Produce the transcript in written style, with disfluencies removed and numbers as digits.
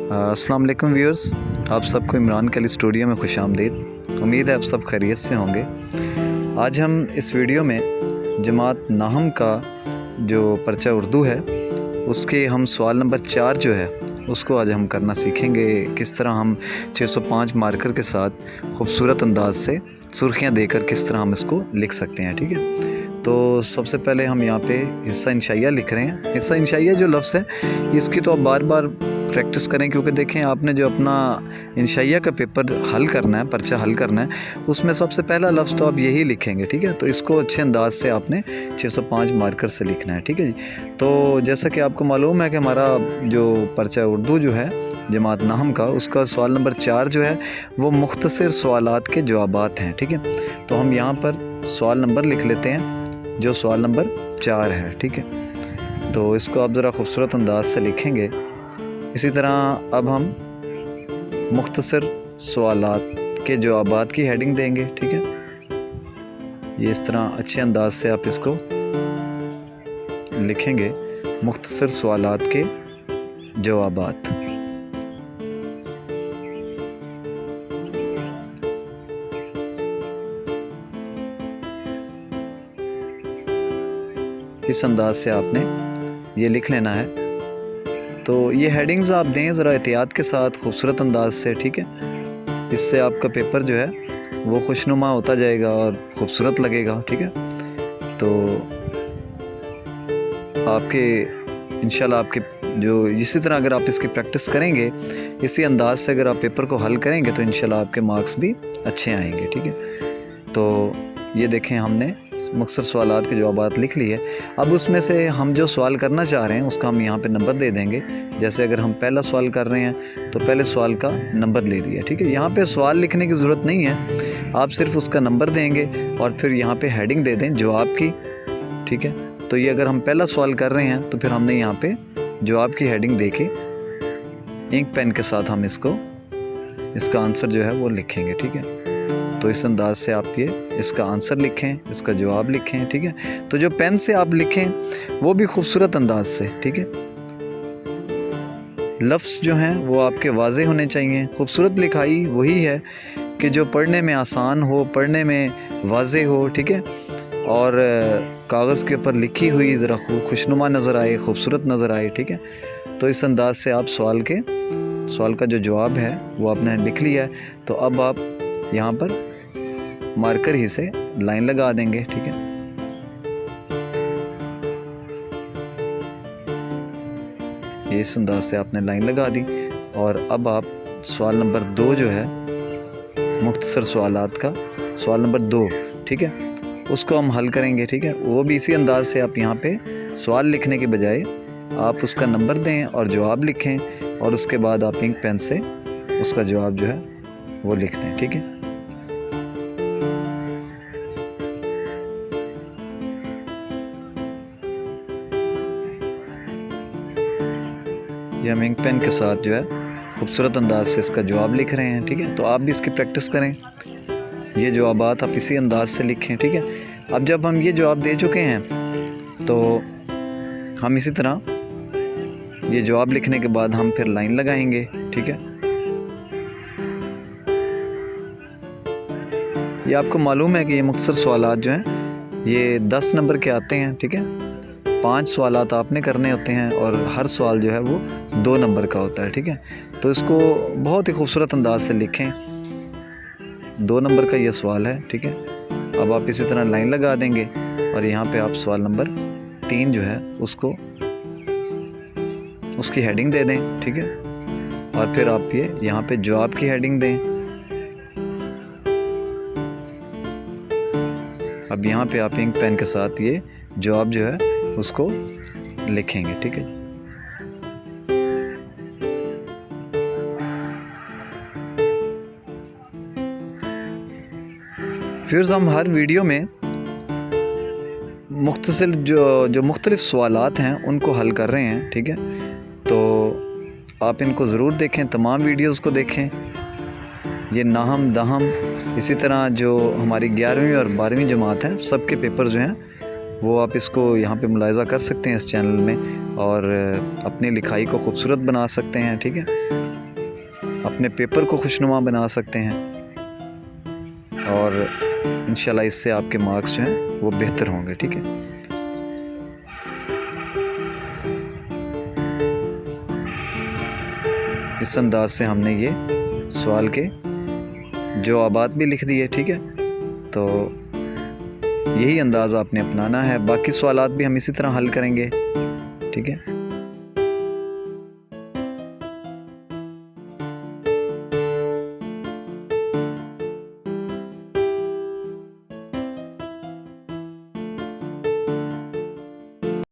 अस्सलाम वालेकुम व्यूअर्स, आप सबको इमरान कली स्टूडियो में खुश आमदीद। उम्मीद है आप सब खैरियत से होंगे। आज हम इस वीडियो में जमात नाहम का जो पर्चा उर्दू है उसके हम सवाल नंबर 4 जो है उसको आज हम करना सीखेंगे। किस तरह हम 605 मार्कर के साथ ख़ूबसूरत अंदाज से सुर्खियाँ देकर किस तरह हम इसको लिख सकते हैं। ठीक है, तो सबसे पहले हम यहाँ पे हिस्सा इंशाइया लिख रहे हैं। हिस्सा इंशाइया जो लफ्ज़ है इसकी तो आप बार बार प्रैक्टिस करें, क्योंकि देखें आपने जो अपना इंशाइया का पेपर हल करना है, पर्चा हल करना है, उसमें सबसे पहला लफ्ज़ तो आप यही लिखेंगे। ठीक है, तो इसको अच्छे अंदाज से आपने 605 मार्कर से लिखना है। ठीक है जी, तो जैसा कि आपको मालूम है कि हमारा जो पर्चा उर्दू जो है जमात नाहम का, उसका सवाल नंबर 4 जो है वो मुख्तसर सवालात के जवाबात हैं। ठीक है, तो हम यहाँ पर सवाल नंबर लिख लेते हैं जो सवाल नंबर 4 है। ठीक है, तो इसको आप ज़रा ख़ूबसूरत अंदाज से लिखेंगे। इसी तरह अब हम मुख्तसर सवालात के जवाबात की हेडिंग देंगे। ठीक है, ये इस तरह अच्छे अंदाज से आप इसको लिखेंगे, मुख्तसर सवालात के जवाबात। इस अंदाज से आपने ये लिख लेना है। तो ये हेडिंग्स आप दें ज़रा एहतियात के साथ, खूबसूरत अंदाज से। ठीक है, इससे आपका पेपर जो है वो खुशनुमा होता जाएगा और ख़ूबसूरत लगेगा। ठीक है, तो आपके इंशाल्लाह आपके जो इसी तरह अगर आप इसकी प्रैक्टिस करेंगे, इसी अंदाज से अगर आप पेपर को हल करेंगे तो इंशाल्लाह आपके मार्क्स भी अच्छे आएंगे। ठीक है, तो ये देखें हमने मुख्तसर सवालात के जवाबात लिख लिए। अब उसमें से हम जो सवाल करना चाह रहे हैं उसका हम यहाँ पे नंबर दे देंगे। जैसे अगर हम पहला सवाल कर रहे हैं तो पहले सवाल का नंबर ले दिया। ठीक है, यहाँ पे सवाल लिखने की ज़रूरत नहीं है, आप सिर्फ उसका नंबर देंगे और फिर यहाँ पे हेडिंग दे दें जवाब की। ठीक है, तो ये अगर हम पहला सवाल कर रहे हैं तो फिर हमने यहाँ पे जवाब की हेडिंग दे के इंक पेन के साथ हम इसका आंसर जो है वो लिखेंगे। ठीक है, तो इस अंदाज से आप ये इसका आंसर लिखें, इसका जवाब लिखें। ठीक है, तो जो पेन से आप लिखें वो भी खूबसूरत अंदाज से। ठीक है, लफ्ज़ जो हैं वो आपके वाज़े होने चाहिए। खूबसूरत लिखाई वही है कि जो पढ़ने में आसान हो, पढ़ने में वाज़े हो। ठीक है, और कागज़ के ऊपर लिखी हुई ज़रा खुशनुमा नज़र आए, खूबसूरत नज़र आए। ठीक है, तो इस अंदाज से आप सवाल का जो जवाब है वो आपने लिख लिया है। तो अब आप यहाँ पर मार्कर ही से लाइन लगा देंगे। ठीक है, ये इस अंदाज से आपने लाइन लगा दी। और अब आप सवाल नंबर 2 जो है मुख्तसर सवालात का सवाल नंबर 2, ठीक है, उसको हम हल करेंगे। ठीक है, वो भी इसी अंदाज से आप यहाँ पे सवाल लिखने के बजाय आप उसका नंबर दें और जवाब लिखें, और उसके बाद आप इंक पेन से उसका जवाब जो है वो लिख दें। ठीक है, ये हम इंक पेन के साथ जो है खूबसूरत अंदाज से इसका जवाब लिख रहे हैं। ठीक है, तो आप भी इसकी प्रैक्टिस करें, ये जवाबात आप इसी अंदाज से लिखें। ठीक है, अब जब हम ये जवाब दे चुके हैं तो हम इसी तरह ये जवाब लिखने के बाद हम फिर लाइन लगाएंगे। ठीक है, ये आपको मालूम है कि ये मुख्तसर सवालात जो हैं ये 10 नंबर के आते हैं। ठीक है, 5 सवालात आपने करने होते हैं और हर सवाल जो है वो 2 नंबर का होता है। ठीक है, तो इसको बहुत ही खूबसूरत अंदाज से लिखें। 2 नंबर का ये सवाल है। ठीक है, अब आप इसी तरह लाइन लगा देंगे और यहाँ पे आप सवाल नंबर 3 जो है उसकी हेडिंग दे दें। ठीक है, और फिर आप ये यहाँ पे जवाब की हेडिंग दें। अब यहाँ पे आप इंक पेन के साथ ये जवाब जो है उसको लिखेंगे। ठीक है, फिर हम हर वीडियो में मुख्तसर जो मुख्तलिफ सवालात हैं उनको हल कर रहे हैं। ठीक है, तो आप इनको ज़रूर देखें, तमाम वीडियोस को देखें। ये नाहम दहम, इसी तरह जो हमारी 11वीं और 12वीं जमात है सबके पेपर जो हैं وہ آپ اس کو یہاں پہ ملاحظہ کر سکتے ہیں اس چینل میں، اور اپنی لکھائی کو خوبصورت بنا سکتے ہیں، ٹھیک ہے، اپنے پیپر کو خوشنما بنا سکتے ہیں، اور انشاءاللہ اس سے آپ کے مارکس جو ہیں وہ بہتر ہوں گے، ٹھیک ہے۔ اس انداز سے ہم نے یہ سوال کے جوابات بھی لکھ دیے، ٹھیک ہے۔ تو یہی انداز آپ نے اپنانا ہے، باقی سوالات بھی ہم اسی طرح حل کریں گے، ٹھیک ہے۔